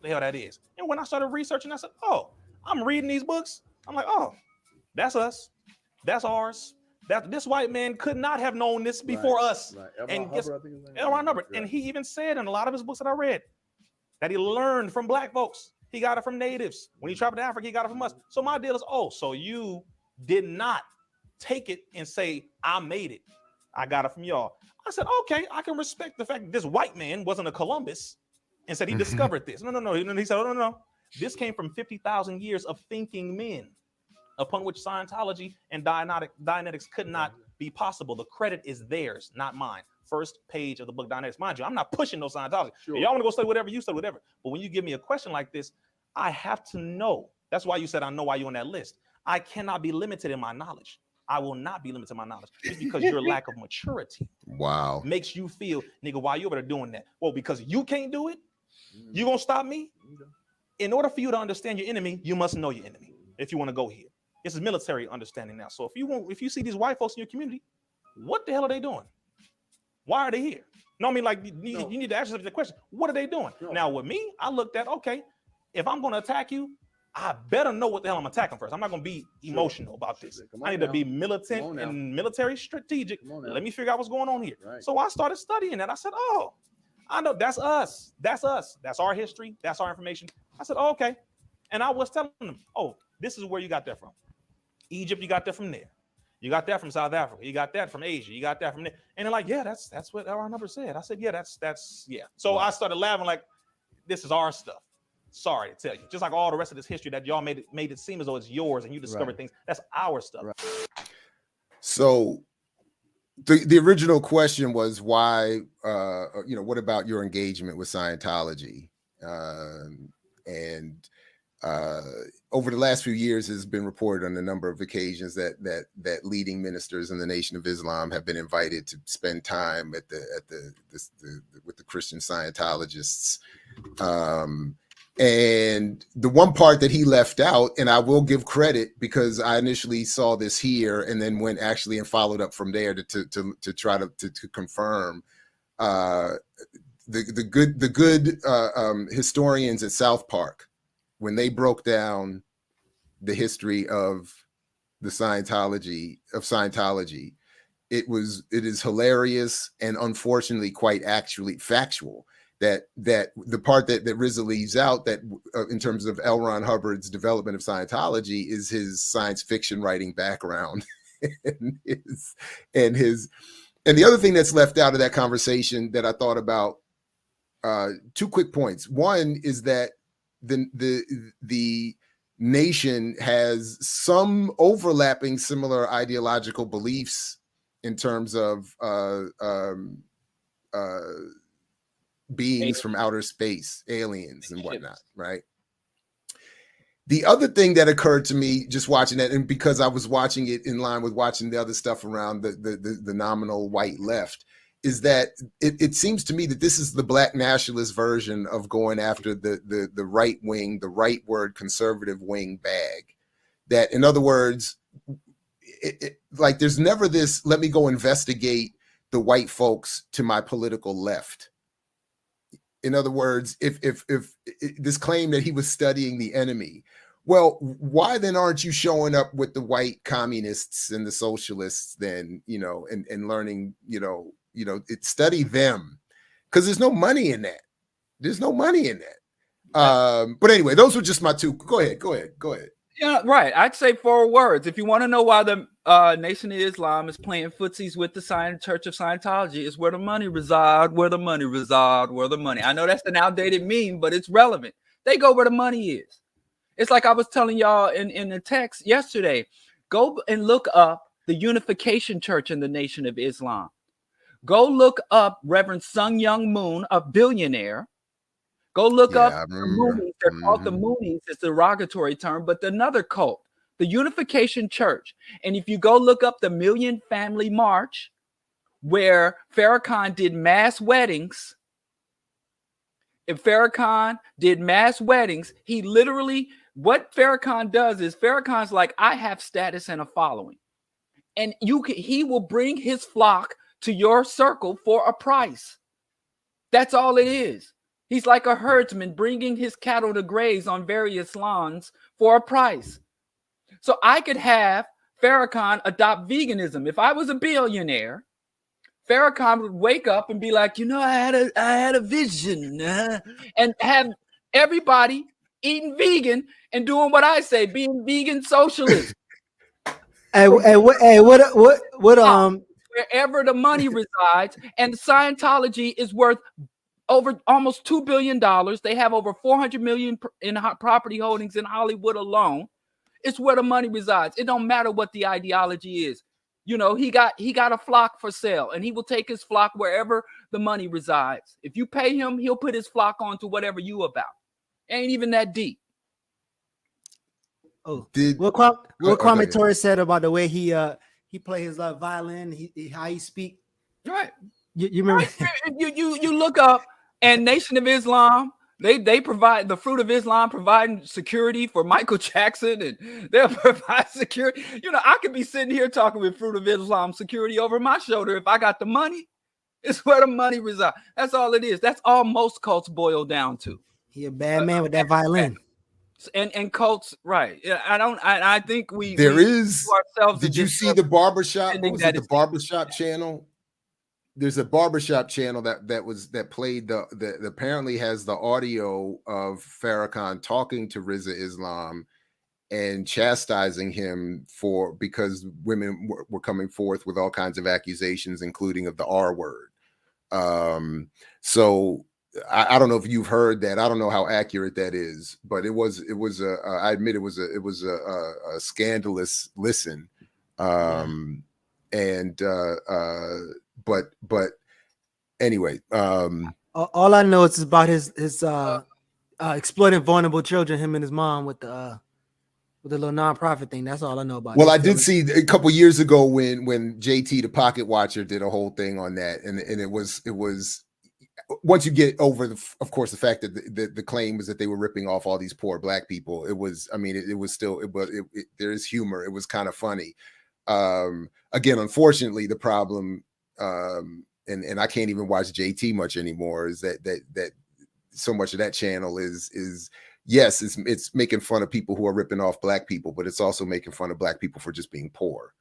the hell that is. And when I started researching, I said, oh, I'm reading these books. I'm like, oh, that's us. That's ours. That this white man could not have known this before us. Right. And Hubbard, I think his name. L. Ron Hubbard. And he even said in a lot of his books that I read that he learned from black folks. He got it from natives. When he traveled to Africa, he got it from us. So my deal is, oh, so you did not take it and say, I made it. I got it from y'all. I said, okay, I can respect the fact that this white man wasn't a Columbus and said he discovered this. No. He said, oh, no. This came from 50,000 years of thinking men, upon which Scientology and Dianetics could not be possible. The credit is theirs, not mine. First page of the book, Dianetics. Mind you, I'm not pushing no Scientology. Sure. Y'all want to go study whatever, you study whatever. But when you give me a question like this, I have to know. That's why you said I know why you're on that list. I cannot be limited in my knowledge. I will not be limited in my knowledge just because your lack of maturity makes you feel, nigga, why you over there doing that? Well, because you can't do it, you gonna stop me? In order for you to understand your enemy, you must know your enemy if you want to go here. This is military understanding now. So if you see these white folks in your community, what the hell are they doing? Why are they here? No, I mean, like, you need to ask yourself the question, what are they doing? No. Now, with me, I looked at, okay, if I'm going to attack you, I better know what the hell I'm attacking first. I'm not going to be emotional about this. I need to be militant and military strategic. Let me figure out what's going on here. Right. So I started studying that. I said, oh, I know that's us. That's us. That's our history. That's our information. I said, oh, okay. And I was telling them, oh, this is where you got that from. Egypt, you got that from there. You got that from South Africa. You got that from Asia. You got that from there. And they're like, yeah, that's what our number said. I said, yeah, that's. So I started laughing like, this is our stuff. Sorry to tell you. Just like all the rest of this history that y'all made it seem as though it's yours and you discovered things. That's our stuff. Right. So the original question was why, what about your engagement with Scientology? And over the last few years, it's been reported on a number of occasions that leading ministers in the Nation of Islam have been invited to spend time with the Christian Scientologists. And the one part that he left out, and I will give credit because I initially saw this here and then went actually and followed up from there to try to confirm. The good historians at South Park, when they broke down the history of Scientology, it is hilarious and unfortunately quite actually factual. That the part that Rizza leaves out, that in terms of L. Ron Hubbard's development of Scientology, is his science fiction writing background and the other thing that's left out of that conversation that I thought about, two quick points. One is that the nation has some overlapping similar ideological beliefs in terms of beings from outer space, aliens and whatnot, right? The other thing that occurred to me just watching that, and because I was watching it in line with watching the other stuff around the nominal white left, is that it seems to me that this is the black nationalist version of going after the right wing, the rightward conservative wing bag. That, in other words, like there's never this, let me go investigate the white folks to my political left. In other words, if this claim that he was studying the enemy, well, why then aren't you showing up with the white communists and the socialists then, and learning, study them, because there's no money in that. There's no money in that. But anyway, those were just my two. Go ahead. Yeah, right. I'd say 4 words. If you want to know why the Nation of Islam is playing footsies with the Church of Scientology, is where the money reside, where the money. I know that's an outdated meme, but it's relevant. They go where the money is. It's like I was telling y'all in the text yesterday. Go and look up the Unification Church in the Nation of Islam. Go look up Reverend Sun Young Moon, a billionaire. Go look up the Moonies. They're called the Moonies. It's a derogatory term, but another cult, the Unification Church. And if you go look up the Million Family March, where Farrakhan did mass weddings, he literally, what Farrakhan does is Farrakhan's like, I have status and a following. And he will bring his flock to your circle for a price. That's all it is. He's like a herdsman bringing his cattle to graze on various lawns for a price. So I could have Farrakhan adopt veganism. If I was a billionaire, Farrakhan would wake up and be like, you know, I had a vision, and have everybody eating vegan and doing what I say, being vegan socialist. Wherever the money resides, and Scientology is worth over almost $2 billion. They have over 400 million in property holdings in Hollywood alone. It's where the money resides. It don't matter what the ideology is. You know, he got a flock for sale, and he will take his flock wherever the money resides. If you pay him, he'll put his flock onto whatever you about. Ain't even that deep. Oh, what Kwame Torres said about the way he play his violin, how he speak. Right. You remember? You look up, and Nation of Islam, they provide the Fruit of Islam, providing security for Michael Jackson, and they'll provide security. You know, I could be sitting here talking with Fruit of Islam security over my shoulder if I got the money. It's where the money resides. That's all it is. That's all most cults boil down to. He a bad man with that violin. And cults, right? I think there is. Did you see the barbershop? What was it, the barbershop channel? There's a barbershop channel that played the apparently has the audio of Farrakhan talking to Rizza Islam and chastising him because women were coming forth with all kinds of accusations, including of the R word. So I don't know if you've heard that. I don't know how accurate that is, but I admit it was a scandalous listen. But anyway, all I know is about his exploiting vulnerable children, him and his mom with the little nonprofit thing. That's all I know about. Well, I did see a couple years ago when JT the Pocket Watcher did a whole thing on that, and it was once you get over of course the fact that the claim was that they were ripping off all these poor black people. It was, I mean, it was still, there is humor. It was kind of funny. Again, unfortunately, the problem, and I can't even watch JT much anymore, is that so much of that channel is yes, it's making fun of people who are ripping off black people, but it's also making fun of black people for just being poor.